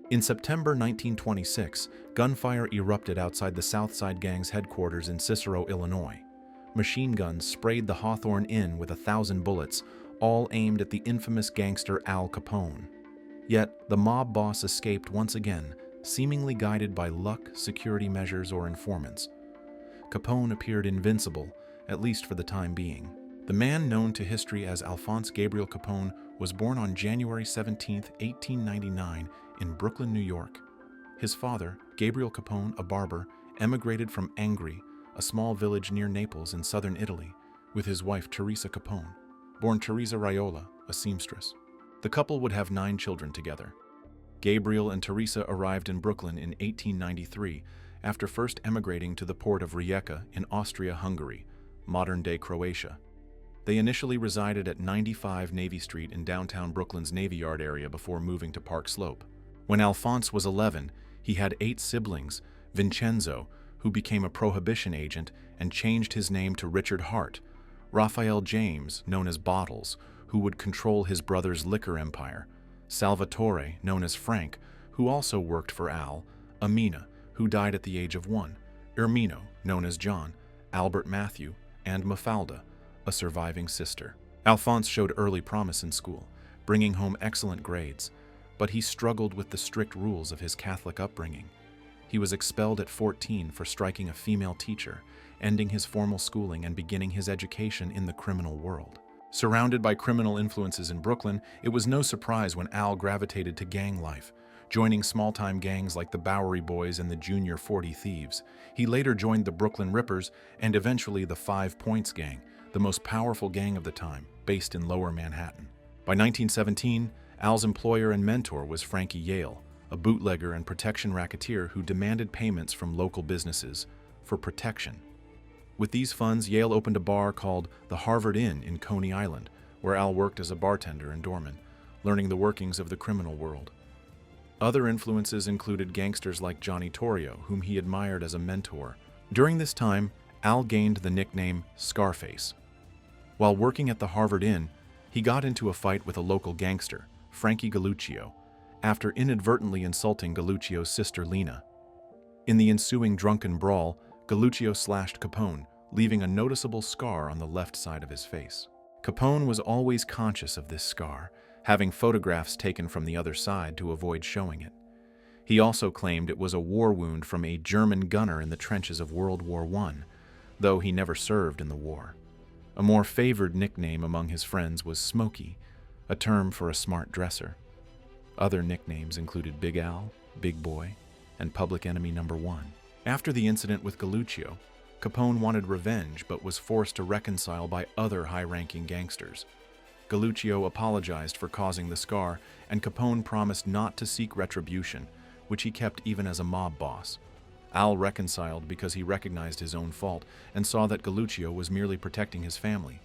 In September 1926, gunfire erupted outside the Southside Gang's headquarters in Cicero, Illinois. Machine guns sprayed the Hawthorne Inn with 1,000 bullets, all aimed at the infamous gangster Al Capone. Yet, the mob boss escaped once again, seemingly guided by luck, security measures, or informants. Capone appeared invincible, at least for the time being. The man known to history as Alphonse Gabriel Capone was born on January 17, 1899, in Brooklyn, New York. His father, Gabriel Capone, a barber, emigrated from Angri, a small village near Naples in southern Italy, with his wife Teresa Capone, born Teresa Raiola, a seamstress. The couple would have 9 children together. Gabriel and Teresa arrived in Brooklyn in 1893 after first emigrating to the port of Rijeka in Austria-Hungary, modern-day Croatia. They initially resided at 95 Navy Street in downtown Brooklyn's Navy Yard area before moving to Park Slope. When Alphonse was 11, he had 8 siblings: Vincenzo, who became a Prohibition agent and changed his name to Richard Hart; Raphael James, known as Bottles, who would control his brother's liquor empire; Salvatore, known as Frank, who also worked for Al; Amina, who died at the age of 1; Ermino, known as John; Albert Matthew; and Mafalda, a surviving sister. Alphonse showed early promise in school, bringing home excellent grades, but he struggled with the strict rules of his Catholic upbringing. He was expelled at 14 for striking a female teacher, ending his formal schooling and beginning his education in the criminal world. Surrounded by criminal influences in Brooklyn, it was no surprise when Al gravitated to gang life, joining small-time gangs like the Bowery Boys and the Junior 40 Thieves. He later joined the Brooklyn Rippers and eventually the 5 Points Gang, the most powerful gang of the time, based in Lower Manhattan. By 1917, Al's employer and mentor was Frankie Yale, a bootlegger and protection racketeer who demanded payments from local businesses for protection. With these funds, Yale opened a bar called the Harvard Inn in Coney Island, where Al worked as a bartender and doorman, learning the workings of the criminal world. Other influences included gangsters like Johnny Torrio, whom he admired as a mentor. During this time, Al gained the nickname Scarface. While working at the Harvard Inn, he got into a fight with a local gangster, Frankie Galluccio, after inadvertently insulting Galluccio's sister Lena. In the ensuing drunken brawl, Galluccio slashed Capone, leaving a noticeable scar on the left side of his face. Capone was always conscious of this scar, having photographs taken from the other side to avoid showing it. He also claimed it was a war wound from a German gunner in the trenches of World War I, though he never served in the war. A more favored nickname among his friends was Smokey, a term for a smart dresser. Other nicknames included Big Al, Big Boy, and Public Enemy No. 1. After the incident with Galluccio, Capone wanted revenge but was forced to reconcile by other high-ranking gangsters. Galluccio apologized for causing the scar, and Capone promised not to seek retribution, which he kept even as a mob boss. Al reconciled because he recognized his own fault and saw that Galluccio was merely protecting his family.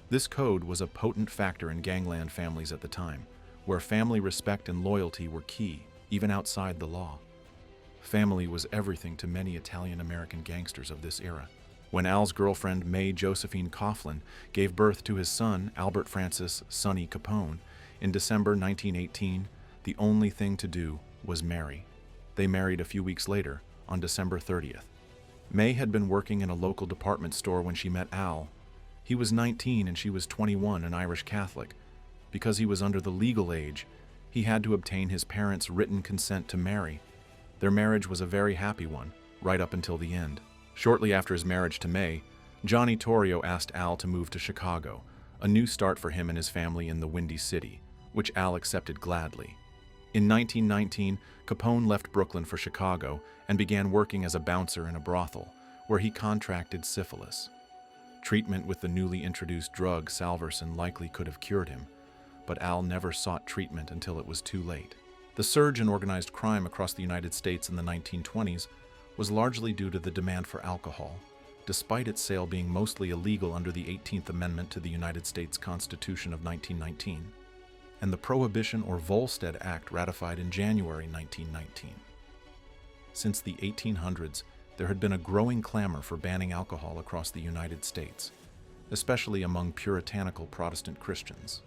This code was a potent factor in gangland families at the time, where family respect and loyalty were key, even outside the law. Family was everything to many Italian-American gangsters of this era. When Al's girlfriend May Josephine Coughlin gave birth to his son, Albert Francis "Sonny" Capone, in December 1918, the only thing to do was marry. They married a few weeks later, on December 30th. May had been working in a local department store when she met Al. He was 19 and she was 21, an Irish Catholic. Because he was under the legal age, he had to obtain his parents' written consent to marry. Their marriage was a very happy one, right up until the end. Shortly after his marriage to May, Johnny Torrio asked Al to move to Chicago, a new start for him and his family in the Windy City, which Al accepted gladly. In 1919, Capone left Brooklyn for Chicago and began working as a bouncer in a brothel, where he contracted syphilis. Treatment with the newly introduced drug Salvarsan likely could have cured him, but Al never sought treatment until it was too late. The surge in organized crime across the United States in the 1920s was largely due to the demand for alcohol, despite its sale being mostly illegal under the 18th Amendment to the United States Constitution of 1919, and the Prohibition or Volstead Act ratified in January 1919. Since the 1800s, there had been a growing clamor for banning alcohol across the United States, especially among puritanical Protestant Christians.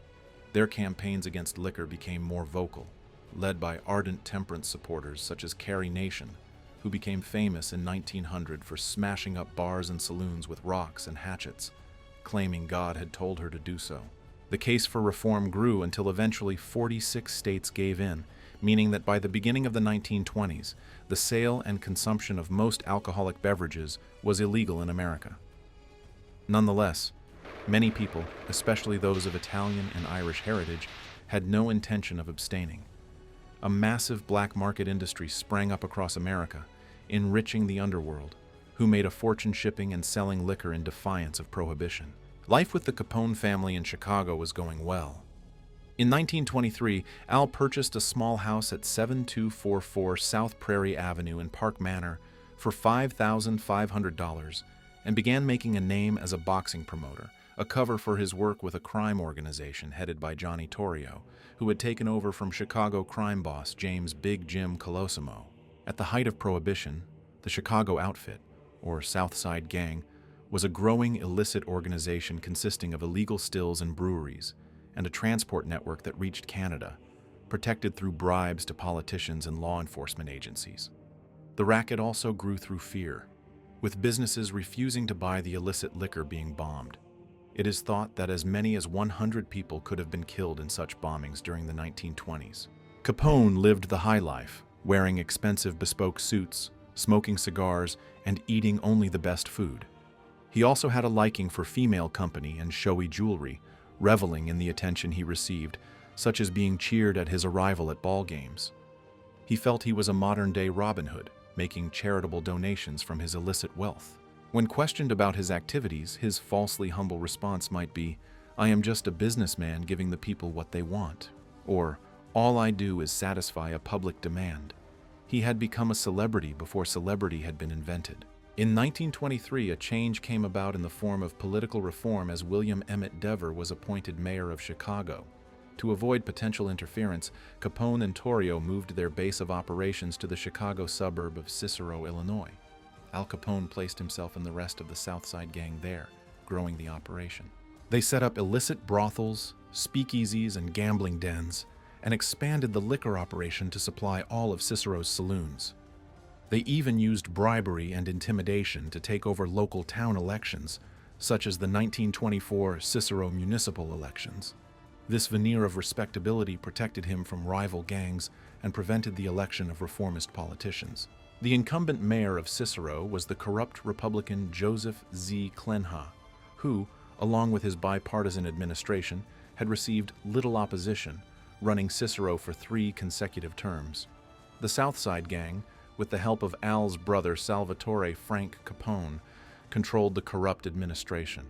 Their campaigns against liquor became more vocal, led by ardent temperance supporters such as Carrie Nation, who became famous in 1900 for smashing up bars and saloons with rocks and hatchets, claiming God had told her to do so. The case for reform grew until eventually 46 states gave in, meaning that by the beginning of the 1920s, the sale and consumption of most alcoholic beverages was illegal in America. Nonetheless, many people, especially those of Italian and Irish heritage, had no intention of abstaining. A massive black market industry sprang up across America, enriching the underworld, who made a fortune shipping and selling liquor in defiance of Prohibition. Life with the Capone family in Chicago was going well. In 1923, Al purchased a small house at 7244 South Prairie Avenue in Park Manor for $5,500 and began making a name as a boxing promoter, a cover for his work with a crime organization headed by Johnny Torrio, who had taken over from Chicago crime boss James Big Jim Colosimo. At the height of Prohibition, the Chicago Outfit, or South Side Gang, was a growing illicit organization consisting of illegal stills and breweries, and a transport network that reached Canada, protected through bribes to politicians and law enforcement agencies. The racket also grew through fear, with businesses refusing to buy the illicit liquor being bombed. It is thought that as many as 100 people could have been killed in such bombings during the 1920s. Capone lived the high life, wearing expensive bespoke suits, smoking cigars, and eating only the best food. He also had a liking for female company and showy jewelry, reveling in the attention he received, such as being cheered at his arrival at ball games. He felt he was a modern-day Robin Hood, making charitable donations from his illicit wealth. When questioned about his activities, his falsely humble response might be, "I am just a businessman giving the people what they want," or "All I do is satisfy a public demand." He had become a celebrity before celebrity had been invented. In 1923, a change came about in the form of political reform as William Emmett Dever was appointed mayor of Chicago. To avoid potential interference, Capone and Torrio moved their base of operations to the Chicago suburb of Cicero, Illinois. Al Capone placed himself and the rest of the South Side Gang there, growing the operation. They set up illicit brothels, speakeasies, and gambling dens, and expanded the liquor operation to supply all of Cicero's saloons. They even used bribery and intimidation to take over local town elections, such as the 1924 Cicero municipal elections. This veneer of respectability protected him from rival gangs and prevented the election of reformist politicians. The incumbent mayor of Cicero was the corrupt Republican Joseph Z. Clenha, who, along with his bipartisan administration, had received little opposition, running Cicero for 3 consecutive terms. The South Side Gang, with the help of Al's brother Salvatore Frank Capone, controlled the corrupt administration.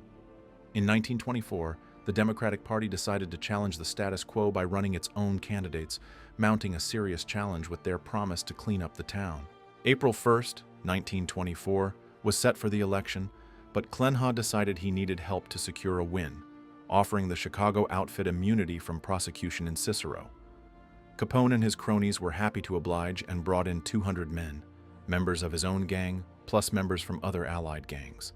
In 1924, the Democratic Party decided to challenge the status quo by running its own candidates, mounting a serious challenge with their promise to clean up the town. April 1st, 1924, was set for the election, but Clenha decided he needed help to secure a win, offering the Chicago outfit immunity from prosecution in Cicero. Capone and his cronies were happy to oblige and brought in 200 men, members of his own gang, plus members from other allied gangs.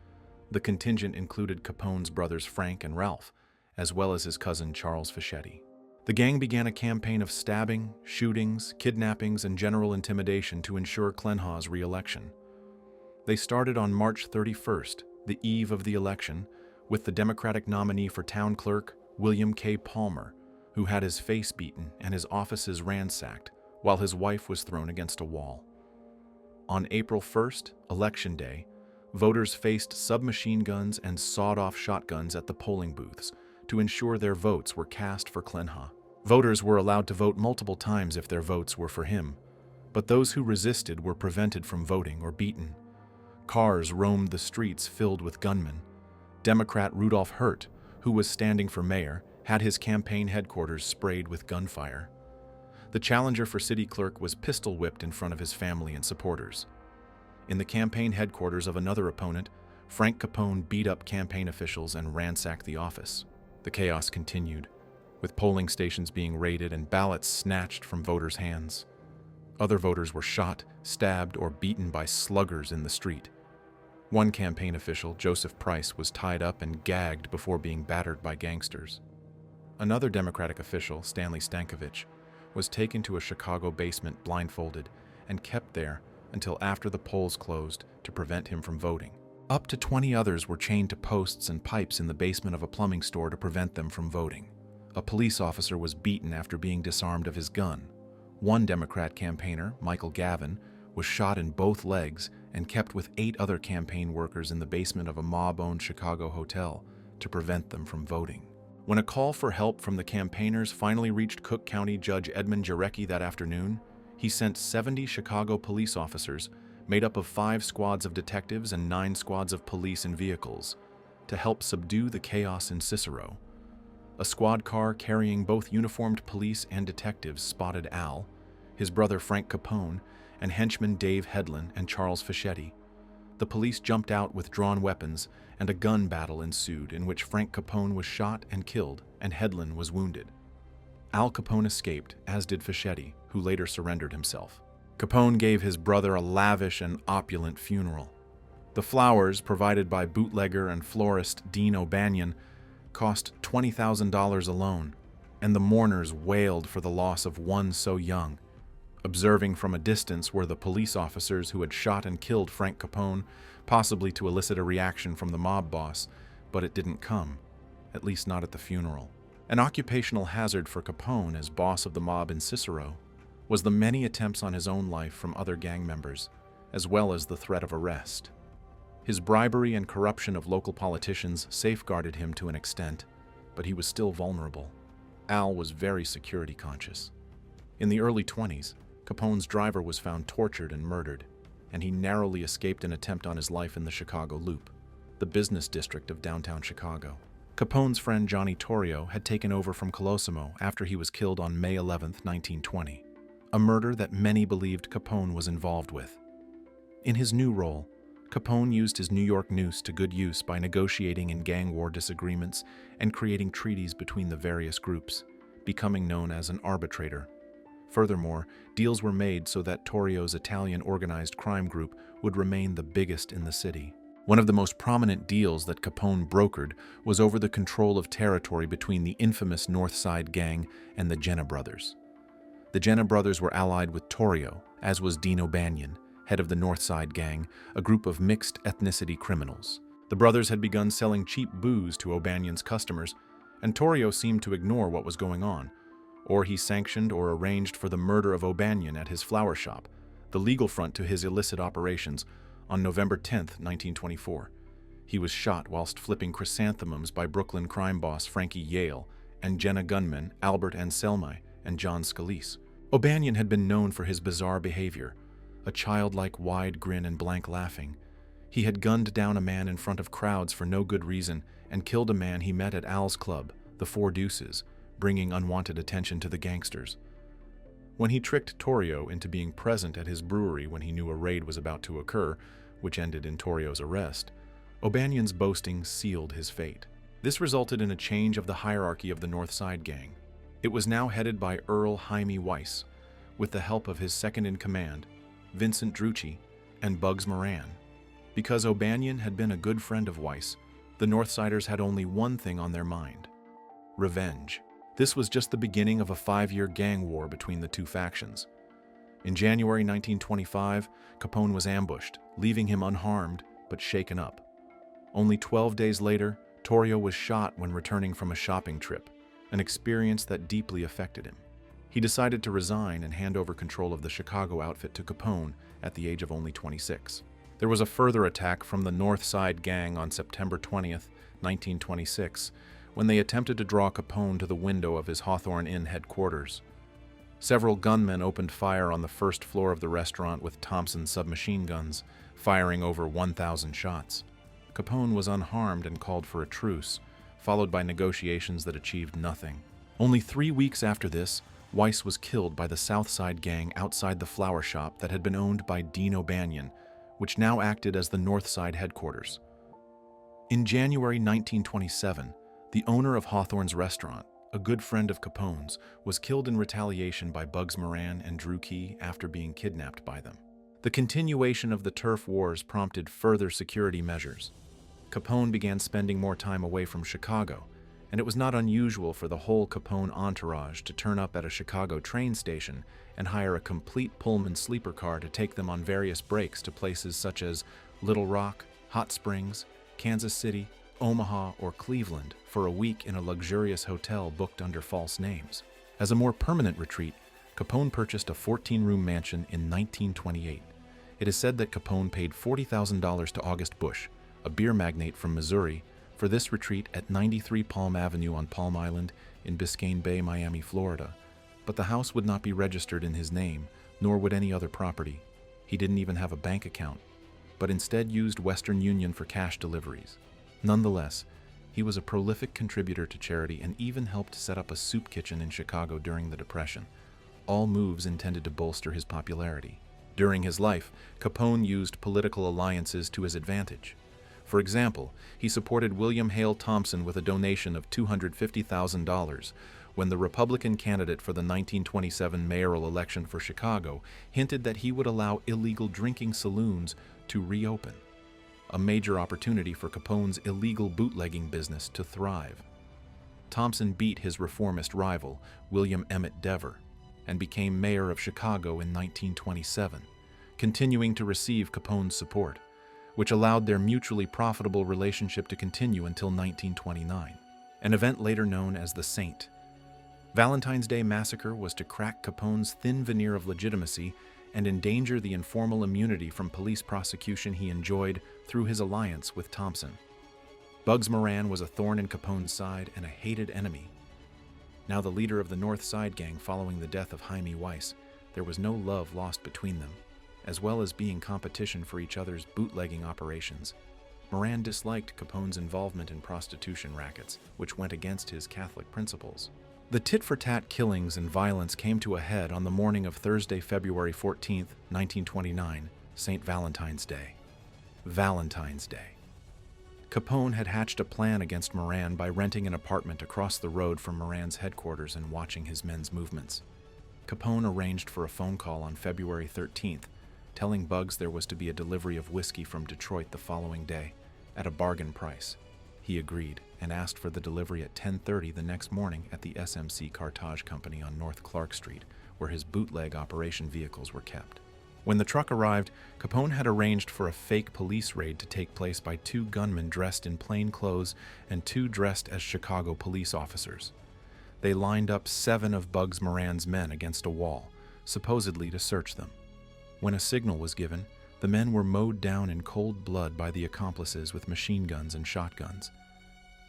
The contingent included Capone's brothers Frank and Ralph, as well as his cousin Charles Fischetti. The gang began a campaign of stabbing, shootings, kidnappings, and general intimidation to ensure Clenha's re-election. They started on March 31st, the eve of the election, with the Democratic nominee for town clerk, William K. Palmer, who had his face beaten and his offices ransacked, while his wife was thrown against a wall. On April 1st, Election Day, voters faced submachine guns and sawed-off shotguns at the polling booths to ensure their votes were cast for Clenha. Voters were allowed to vote multiple times if their votes were for him, but those who resisted were prevented from voting or beaten. Cars roamed the streets filled with gunmen. Democrat Rudolph Hurt, who was standing for mayor, had his campaign headquarters sprayed with gunfire. The challenger for city clerk was pistol whipped in front of his family and supporters. In the campaign headquarters of another opponent, Frank Capone beat up campaign officials and ransacked the office. The chaos continued, with polling stations being raided and ballots snatched from voters' hands. Other voters were shot, stabbed, or beaten by sluggers in the street. One campaign official, Joseph Price, was tied up and gagged before being battered by gangsters. Another Democratic official, Stanley Stankovich, was taken to a Chicago basement blindfolded and kept there until after the polls closed to prevent him from voting. Up to 20 others were chained to posts and pipes in the basement of a plumbing store to prevent them from voting. A police officer was beaten after being disarmed of his gun. One Democrat campaigner, Michael Gavin, was shot in both legs and kept with 8 other campaign workers in the basement of a mob-owned Chicago hotel to prevent them from voting. When a call for help from the campaigners finally reached Cook County Judge Edmund Jarecki that afternoon, he sent 70 Chicago police officers, made up of 5 squads of detectives and 9 squads of police and vehicles, to help subdue the chaos in Cicero. A squad car carrying both uniformed police and detectives spotted Al, his brother Frank Capone, and henchmen Dave Hedlund and Charles Fischetti. The police jumped out with drawn weapons, and a gun battle ensued in which Frank Capone was shot and killed, and Hedlund was wounded. Al Capone escaped, as did Fischetti, who later surrendered himself. Capone gave his brother a lavish and opulent funeral. The flowers, provided by bootlegger and florist Dean O'Banion, cost $20,000 alone, and the mourners wailed for the loss of one so young. Observing from a distance were the police officers who had shot and killed Frank Capone, possibly to elicit a reaction from the mob boss, but it didn't come, at least not at the funeral. An occupational hazard for Capone as boss of the mob in Cicero was the many attempts on his own life from other gang members, as well as the threat of arrest. His bribery and corruption of local politicians safeguarded him to an extent, but he was still vulnerable. Al was very security conscious. In the early 20s, Capone's driver was found tortured and murdered, and he narrowly escaped an attempt on his life in the Chicago Loop, the business district of downtown Chicago. Capone's friend Johnny Torrio had taken over from Colosimo after he was killed on May 11, 1920, a murder that many believed Capone was involved with. In his new role, Capone used his New York noose to good use by negotiating in gang war disagreements and creating treaties between the various groups, becoming known as an arbitrator. Furthermore, deals were made so that Torrio's Italian organized crime group would remain the biggest in the city. One of the most prominent deals that Capone brokered was over the control of territory between the infamous North Side Gang and the Jenna brothers. The Jenna brothers were allied with Torrio, as was Dean O'Banion, head of the North Side Gang, a group of mixed ethnicity criminals. The brothers had begun selling cheap booze to O'Banion's customers, and Torrio seemed to ignore what was going on, or he sanctioned or arranged for the murder of O'Banion at his flower shop, the legal front to his illicit operations, on November 10, 1924. He was shot whilst flipping chrysanthemums by Brooklyn crime boss Frankie Yale and Jenna gunmen Albert Anselmi and John Scalise. O'Banion had been known for his bizarre behavior, a childlike wide grin and blank laughing. He had gunned down a man in front of crowds for no good reason and killed a man he met at Al's club, the Four Deuces, bringing unwanted attention to the gangsters. When he tricked Torrio into being present at his brewery when he knew a raid was about to occur, which ended in Torrio's arrest, O'Banion's boasting sealed his fate. This resulted in a change of the hierarchy of the North Side Gang. It was now headed by Earl Jaime Weiss, with the help of his second-in-command, Vincent Drucci, and Bugs Moran. Because O'Banion had been a good friend of Weiss, the Northsiders had only one thing on their mind: revenge. This was just the beginning of a 5-year gang war between the two factions. In January 1925, Capone was ambushed, leaving him unharmed but shaken up. Only 12 days later, Torrio was shot when returning from a shopping trip, an experience that deeply affected him. He decided to resign and hand over control of the Chicago outfit to Capone at the age of only 26. There was a further attack from the North Side Gang on September 20th, 1926, when they attempted to draw Capone to the window of his Hawthorne Inn headquarters. Several gunmen opened fire on the first floor of the restaurant with Thompson submachine guns, firing over 1,000 shots. Capone was unharmed and called for a truce, followed by negotiations that achieved nothing. Only 3 weeks after this, Weiss was killed by the South Side Gang outside the flower shop that had been owned by Dean O'Banion, which now acted as the North Side headquarters. In January 1927, the owner of Hawthorne's restaurant, a good friend of Capone's, was killed in retaliation by Bugs Moran and Drew Key after being kidnapped by them. The continuation of the turf wars prompted further security measures. Capone began spending more time away from Chicago, and it was not unusual for the whole Capone entourage to turn up at a Chicago train station and hire a complete Pullman sleeper car to take them on various breaks to places such as Little Rock, Hot Springs, Kansas City, Omaha, or Cleveland for a week in a luxurious hotel booked under false names. As a more permanent retreat, Capone purchased a 14-room mansion in 1928. It is said that Capone paid $40,000 to August Bush, a beer magnate from Missouri, for this retreat at 93 Palm Avenue on Palm Island in Biscayne Bay, Miami, Florida. But the house would not be registered in his name, nor would any other property. He didn't even have a bank account, but instead used Western Union for cash deliveries. Nonetheless, he was a prolific contributor to charity and even helped set up a soup kitchen in Chicago during the Depression, all moves intended to bolster his popularity. During his life, Capone used political alliances to his advantage. For example, he supported William Hale Thompson with a donation of $250,000 when the Republican candidate for the 1927 mayoral election for Chicago hinted that he would allow illegal drinking saloons to reopen, a major opportunity for Capone's illegal bootlegging business to thrive. Thompson beat his reformist rival, William Emmett Dever, and became mayor of Chicago in 1927, continuing to receive Capone's support, which allowed their mutually profitable relationship to continue until 1929, an event later known as the Saint. Valentine's Day Massacre was to crack Capone's thin veneer of legitimacy and endanger the informal immunity from police prosecution he enjoyed through his alliance with Thompson. Bugs Moran was a thorn in Capone's side and a hated enemy. Now the leader of the North Side Gang following the death of Jaime Weiss, there was no love lost between them, as well as being competition for each other's bootlegging operations. Moran disliked Capone's involvement in prostitution rackets, which went against his Catholic principles. The tit-for-tat killings and violence came to a head on the morning of Thursday, February 14, 1929, St. Valentine's Day. Valentine's Day. Capone had hatched a plan against Moran by renting an apartment across the road from Moran's headquarters and watching his men's movements. Capone arranged for a phone call on February 13th, telling Bugs there was to be a delivery of whiskey from Detroit the following day, at a bargain price. He agreed and asked for the delivery at 10:30 the next morning at the SMC Cartage Company on North Clark Street, where his bootleg operation vehicles were kept. When the truck arrived, Capone had arranged for a fake police raid to take place by 2 gunmen dressed in plain clothes and 2 dressed as Chicago police officers. They lined up 7 of Bugs Moran's men against a wall, supposedly to search them. When a signal was given, the men were mowed down in cold blood by the accomplices with machine guns and shotguns.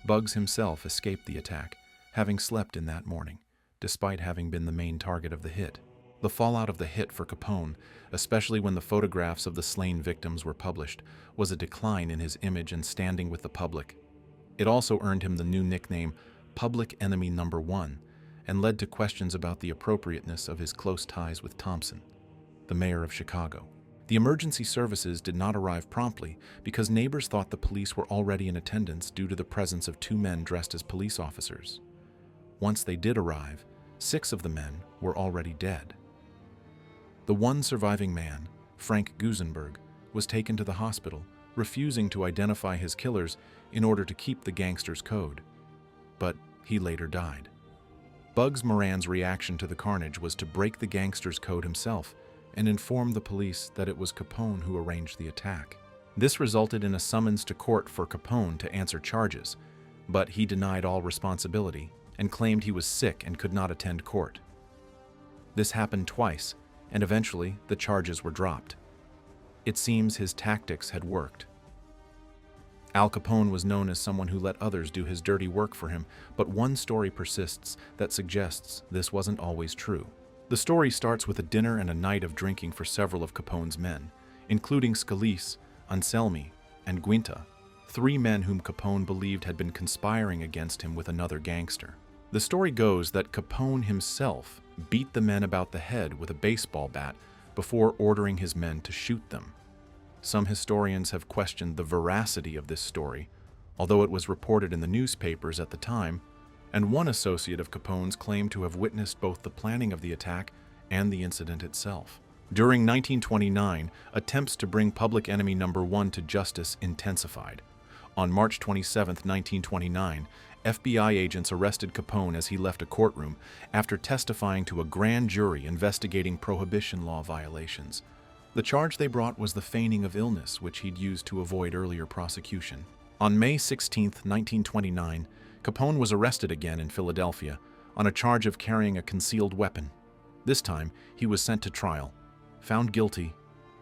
Bugs himself escaped the attack, having slept in that morning, despite having been the main target of the hit. The fallout of the hit for Capone, especially when the photographs of the slain victims were published, was a decline in his image and standing with the public. It also earned him the new nickname Public Enemy No. 1 and led to questions about the appropriateness of his close ties with Thompson, the mayor of Chicago. The emergency services did not arrive promptly because neighbors thought the police were already in attendance due to the presence of 2 men dressed as police officers. Once they did arrive, 6 of the men were already dead. The one surviving man, Frank Gusenberg, was taken to the hospital, refusing to identify his killers in order to keep the gangster's code. But he later died. Bugs Moran's reaction to the carnage was to break the gangster's code himself and inform the police that it was Capone who arranged the attack. This resulted in a summons to court for Capone to answer charges, but he denied all responsibility and claimed he was sick and could not attend court. This happened twice, and eventually the charges were dropped. It seems his tactics had worked. Al Capone was known as someone who let others do his dirty work for him, but one story persists that suggests this wasn't always true. The story starts with a dinner and a night of drinking for several of Capone's men, including Scalise, Anselmi, and Guinta, 3 men whom Capone believed had been conspiring against him with another gangster. The story goes that Capone himself beat the men about the head with a baseball bat before ordering his men to shoot them. Some historians have questioned the veracity of this story, although it was reported in the newspapers at the time, and one associate of Capone's claimed to have witnessed both the planning of the attack and the incident itself. During 1929, attempts to bring Public Enemy No. 1 to justice intensified. On March 27, 1929, FBI agents arrested Capone as he left a courtroom after testifying to a grand jury investigating Prohibition law violations. The charge they brought was the feigning of illness, which he'd used to avoid earlier prosecution. On May 16, 1929, Capone was arrested again in Philadelphia on a charge of carrying a concealed weapon. This time, he was sent to trial, found guilty,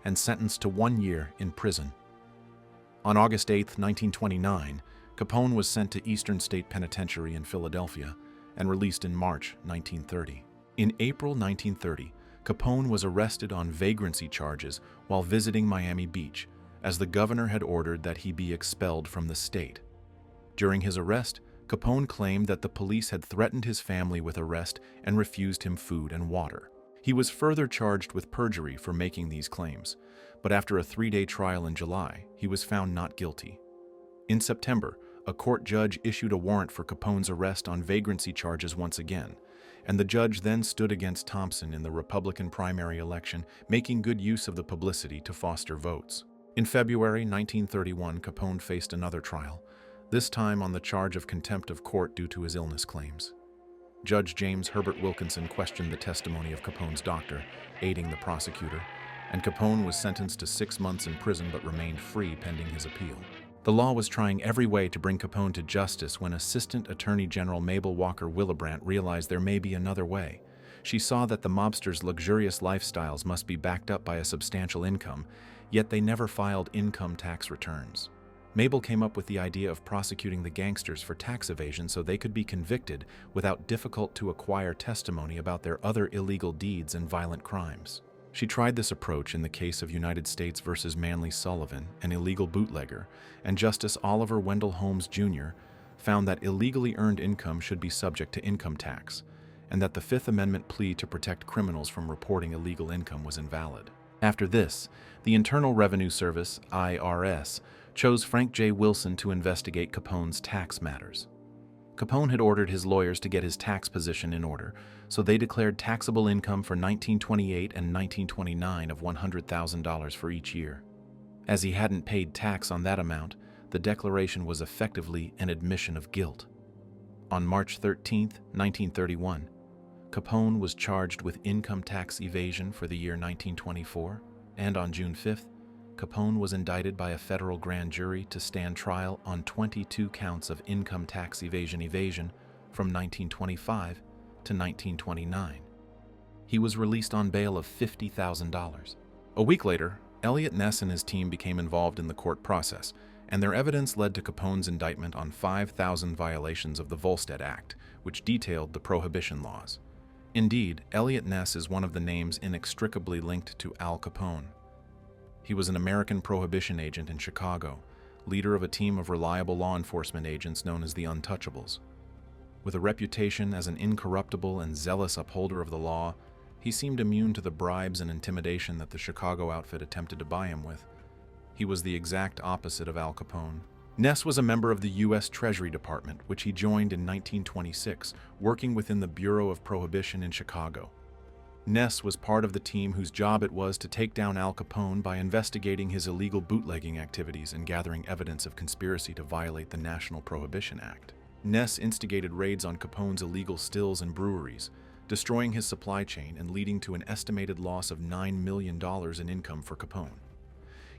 and sentenced to 1 year in prison. On August 8, 1929, Capone was sent to Eastern State Penitentiary in Philadelphia and released in March 1930. In April 1930, Capone was arrested on vagrancy charges while visiting Miami Beach, as the governor had ordered that he be expelled from the state. During his arrest, Capone claimed that the police had threatened his family with arrest and refused him food and water. He was further charged with perjury for making these claims, but after a 3-day trial in July, he was found not guilty. In September, a court judge issued a warrant for Capone's arrest on vagrancy charges once again, and the judge then stood against Thompson in the Republican primary election, making good use of the publicity to foster votes. In February 1931, Capone faced another trial, this time on the charge of contempt of court due to his illness claims. Judge James Herbert Wilkinson questioned the testimony of Capone's doctor, aiding the prosecutor, and Capone was sentenced to 6 months in prison but remained free pending his appeal. The law was trying every way to bring Capone to justice when Assistant Attorney General Mabel Walker Willebrandt realized there may be another way. She saw that the mobsters' luxurious lifestyles must be backed up by a substantial income, yet they never filed income tax returns. Mabel came up with the idea of prosecuting the gangsters for tax evasion so they could be convicted without difficult-to-acquire testimony about their other illegal deeds and violent crimes. She tried this approach in the case of United States versus Manly Sullivan, an illegal bootlegger, and Justice Oliver Wendell Holmes Jr. found that illegally earned income should be subject to income tax, and that the Fifth Amendment plea to protect criminals from reporting illegal income was invalid. After this, the Internal Revenue Service, IRS, chose Frank J. Wilson to investigate Capone's tax matters. Capone had ordered his lawyers to get his tax position in order, so they declared taxable income for 1928 and 1929 of $100,000 for each year. As he hadn't paid tax on that amount, the declaration was effectively an admission of guilt. On March 13, 1931, Capone was charged with income tax evasion for the year 1924, and on June 5th, Capone was indicted by a federal grand jury to stand trial on 22 counts of income tax evasion from 1925 to 1929. He was released on bail of $50,000. A week later, Elliot Ness and his team became involved in the court process, and their evidence led to Capone's indictment on 5,000 violations of the Volstead Act, which detailed the Prohibition laws. Indeed, Elliot Ness is one of the names inextricably linked to Al Capone. He was an American Prohibition agent in Chicago, leader of a team of reliable law enforcement agents known as the Untouchables. With a reputation as an incorruptible and zealous upholder of the law, he seemed immune to the bribes and intimidation that the Chicago outfit attempted to buy him with. He was the exact opposite of Al Capone. Ness was a member of the U.S. Treasury Department, which he joined in 1926, working within the Bureau of Prohibition in Chicago. Ness was part of the team whose job it was to take down Al Capone by investigating his illegal bootlegging activities and gathering evidence of conspiracy to violate the National Prohibition Act. Ness instigated raids on Capone's illegal stills and breweries, destroying his supply chain and leading to an estimated loss of $9 million in income for Capone.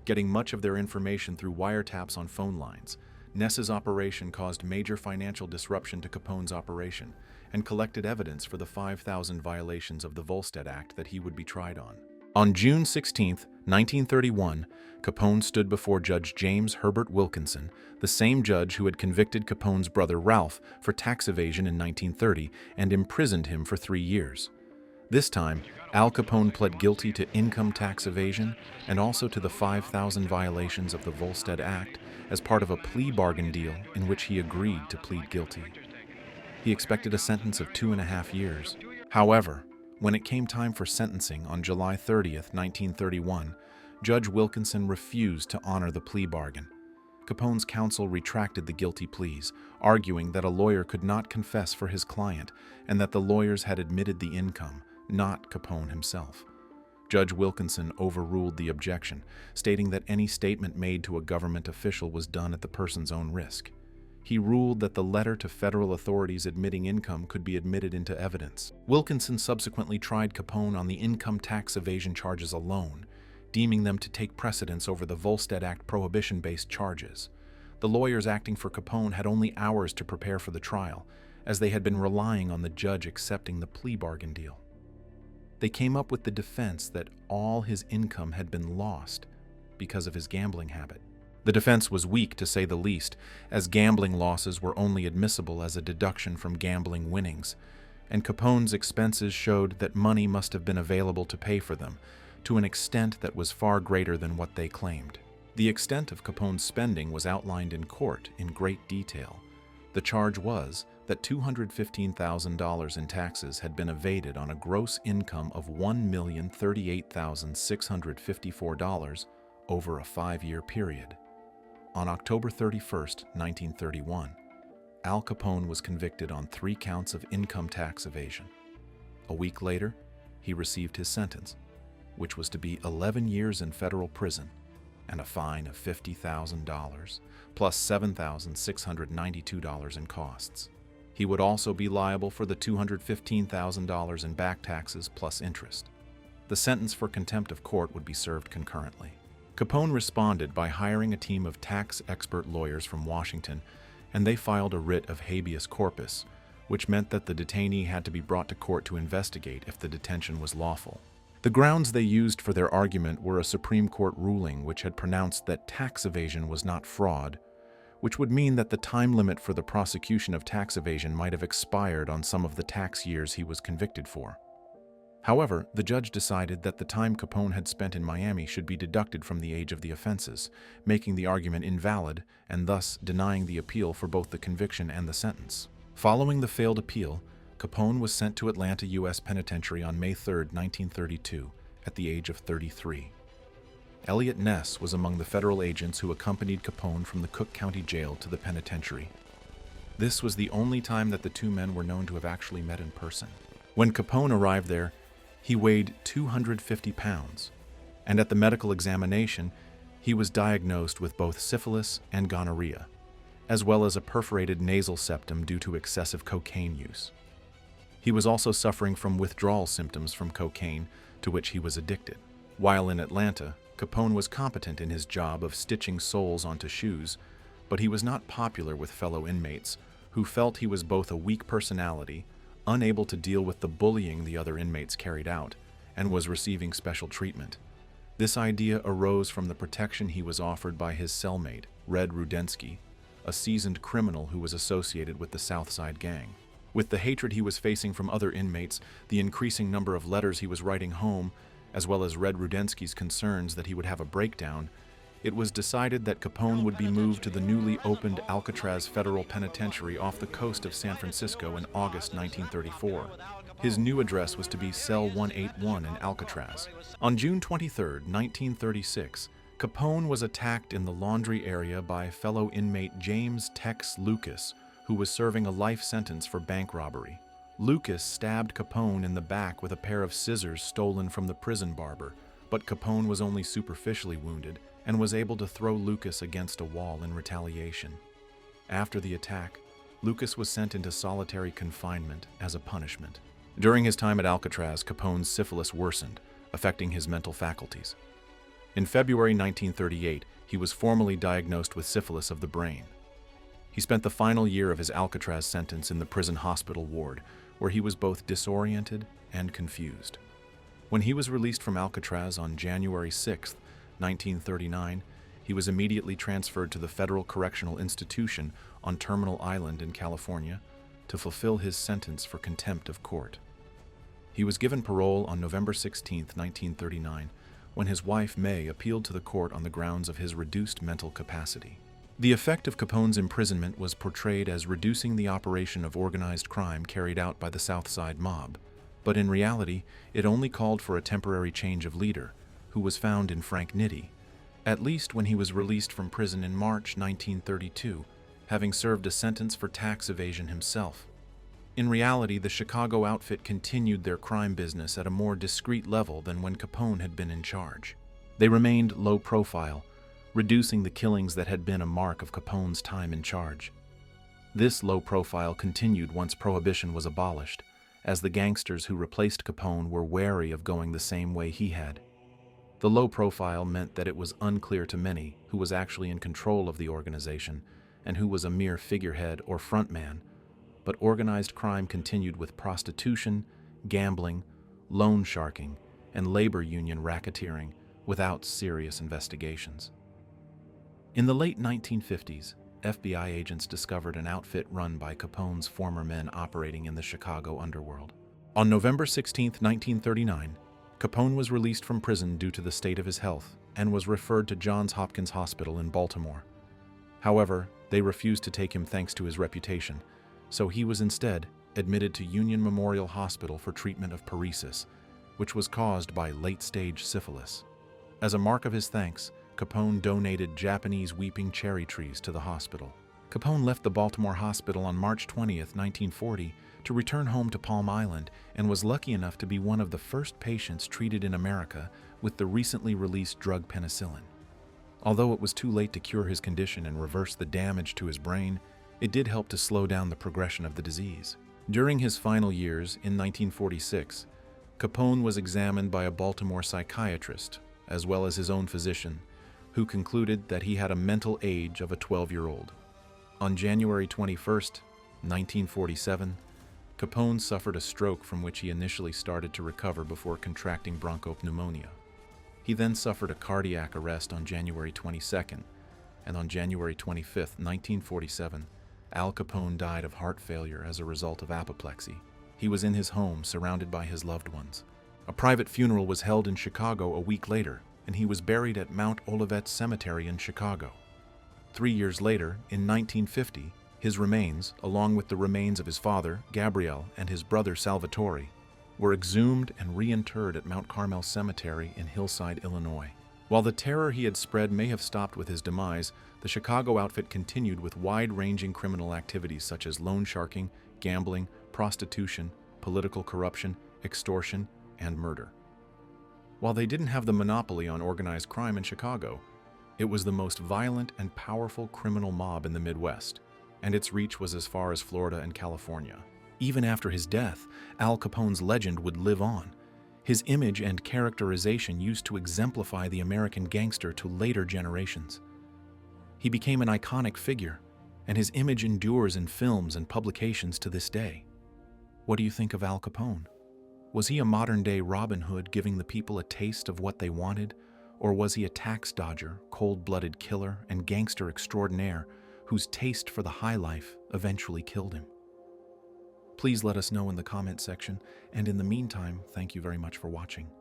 Getting much of their information through wiretaps on phone lines, Ness's operation caused major financial disruption to Capone's operation and collected evidence for the 5,000 violations of the Volstead Act that he would be tried on. On June 16, 1931, Capone stood before Judge James Herbert Wilkinson, the same judge who had convicted Capone's brother Ralph for tax evasion in 1930 and imprisoned him for 3 years. This time, Al Capone pled guilty to income tax evasion and also to the 5,000 violations of the Volstead Act as part of a plea bargain deal in which he agreed to plead guilty. He expected a sentence of 2.5 years. However, when it came time for sentencing on July 30, 1931, Judge Wilkinson refused to honor the plea bargain. Capone's counsel retracted the guilty pleas, arguing that a lawyer could not confess for his client and that the lawyers had admitted the income, not Capone himself. Judge Wilkinson overruled the objection, stating that any statement made to a government official was done at the person's own risk. He ruled that the letter to federal authorities admitting income could be admitted into evidence. Wilkinson subsequently tried Capone on the income tax evasion charges alone, deeming them to take precedence over the Volstead Act prohibition-based charges. The lawyers acting for Capone had only hours to prepare for the trial, as they had been relying on the judge accepting the plea bargain deal. They came up with the defense that all his income had been lost because of his gambling habit. The defense was weak, to say the least, as gambling losses were only admissible as a deduction from gambling winnings, and Capone's expenses showed that money must have been available to pay for them, to an extent that was far greater than what they claimed. The extent of Capone's spending was outlined in court in great detail. The charge was that $215,000 in taxes had been evaded on a gross income of $1,038,654 over a 5-year period. On October 31, 1931, Al Capone was convicted on 3 counts of income tax evasion. A week later, he received his sentence, which was to be 11 years in federal prison and a fine of $50,000 plus $7,692 in costs. He would also be liable for the $215,000 in back taxes plus interest. The sentence for contempt of court would be served concurrently. Capone responded by hiring a team of tax expert lawyers from Washington, and they filed a writ of habeas corpus, which meant that the detainee had to be brought to court to investigate if the detention was lawful. The grounds they used for their argument were a Supreme Court ruling which had pronounced that tax evasion was not fraud, which would mean that the time limit for the prosecution of tax evasion might have expired on some of the tax years he was convicted for. However, the judge decided that the time Capone had spent in Miami should be deducted from the age of the offenses, making the argument invalid and thus denying the appeal for both the conviction and the sentence. Following the failed appeal, Capone was sent to Atlanta U.S. Penitentiary on May 3, 1932, at the age of 33. Elliot Ness was among the federal agents who accompanied Capone from the Cook County Jail to the penitentiary. This was the only time that the two men were known to have actually met in person. When Capone arrived there, he weighed 250 pounds, and at the medical examination, he was diagnosed with both syphilis and gonorrhea, as well as a perforated nasal septum due to excessive cocaine use. He was also suffering from withdrawal symptoms from cocaine, to which he was addicted. While in Atlanta, Capone was competent in his job of stitching soles onto shoes, but he was not popular with fellow inmates, who felt he was both a weak personality, unable to deal with the bullying the other inmates carried out, and was receiving special treatment. This idea arose from the protection he was offered by his cellmate, Red Rudensky, a seasoned criminal who was associated with the Southside Gang. With the hatred he was facing from other inmates, the increasing number of letters he was writing home, as well as Red Rudensky's concerns that he would have a breakdown, it was decided that Capone would be moved to the newly opened Alcatraz Federal Penitentiary off the coast of San Francisco in August 1934. His new address was to be Cell 181 in Alcatraz. On June 23, 1936, Capone was attacked in the laundry area by fellow inmate James Tex Lucas, who was serving a life sentence for bank robbery. Lucas stabbed Capone in the back with a pair of scissors stolen from the prison barber, but Capone was only superficially wounded and was able to throw Lucas against a wall in retaliation. After the attack, Lucas was sent into solitary confinement as a punishment. During his time at Alcatraz, Capone's syphilis worsened, affecting his mental faculties. In February 1938, he was formally diagnosed with syphilis of the brain. He spent the final year of his Alcatraz sentence in the prison hospital ward, where he was both disoriented and confused. When he was released from Alcatraz on January 6, 1939, he was immediately transferred to the Federal Correctional Institution on Terminal Island in California to fulfill his sentence for contempt of court. He was given parole on November 16, 1939, when his wife May appealed to the court on the grounds of his reduced mental capacity. The effect of Capone's imprisonment was portrayed as reducing the operation of organized crime carried out by the Southside mob, but in reality, it only called for a temporary change of leader, who was found in Frank Nitti, at least when he was released from prison in March 1932, having served a sentence for tax evasion himself. In reality, the Chicago outfit continued their crime business at a more discreet level than when Capone had been in charge. They remained low profile, reducing the killings that had been a mark of Capone's time in charge. This low profile continued once Prohibition was abolished, as the gangsters who replaced Capone were wary of going the same way he had. The low profile meant that it was unclear to many who was actually in control of the organization and who was a mere figurehead or frontman, but organized crime continued with prostitution, gambling, loan sharking, and labor union racketeering without serious investigations. In the late 1950s, FBI agents discovered an outfit run by Capone's former men operating in the Chicago underworld. On November 16, 1939, Capone was released from prison due to the state of his health and was referred to Johns Hopkins Hospital in Baltimore. However, they refused to take him thanks to his reputation, so he was instead admitted to Union Memorial Hospital for treatment of paresis, which was caused by late-stage syphilis. As a mark of his thanks, Capone donated Japanese weeping cherry trees to the hospital. Capone left the Baltimore hospital on March 20, 1940, to return home to Palm Island and was lucky enough to be one of the first patients treated in America with the recently released drug penicillin. Although it was too late to cure his condition and reverse the damage to his brain, it did help to slow down the progression of the disease. During his final years, in 1946, Capone was examined by a Baltimore psychiatrist, as well as his own physician, who concluded that he had a mental age of a 12-year-old. On January 21, 1947, Capone suffered a stroke from which he initially started to recover before contracting bronchopneumonia. He then suffered a cardiac arrest on January 22nd, and on January 25, 1947, Al Capone died of heart failure as a result of apoplexy. He was in his home, surrounded by his loved ones. A private funeral was held in Chicago a week later, and he was buried at Mount Olivet Cemetery in Chicago. 3 years later, in 1950, his remains, along with the remains of his father, Gabriel, and his brother, Salvatore, were exhumed and reinterred at Mount Carmel Cemetery in Hillside, Illinois. While the terror he had spread may have stopped with his demise, the Chicago outfit continued with wide-ranging criminal activities such as loan sharking, gambling, prostitution, political corruption, extortion, and murder. While they didn't have the monopoly on organized crime in Chicago, it was the most violent and powerful criminal mob in the Midwest, and its reach was as far as Florida and California. Even after his death, Al Capone's legend would live on. His image and characterization used to exemplify the American gangster to later generations. He became an iconic figure, and his image endures in films and publications to this day. What do you think of Al Capone? Was he a modern-day Robin Hood giving the people a taste of what they wanted, or was he a tax dodger, cold-blooded killer, and gangster extraordinaire whose taste for the high life eventually killed him? Please let us know in the comment section, and in the meantime, thank you very much for watching.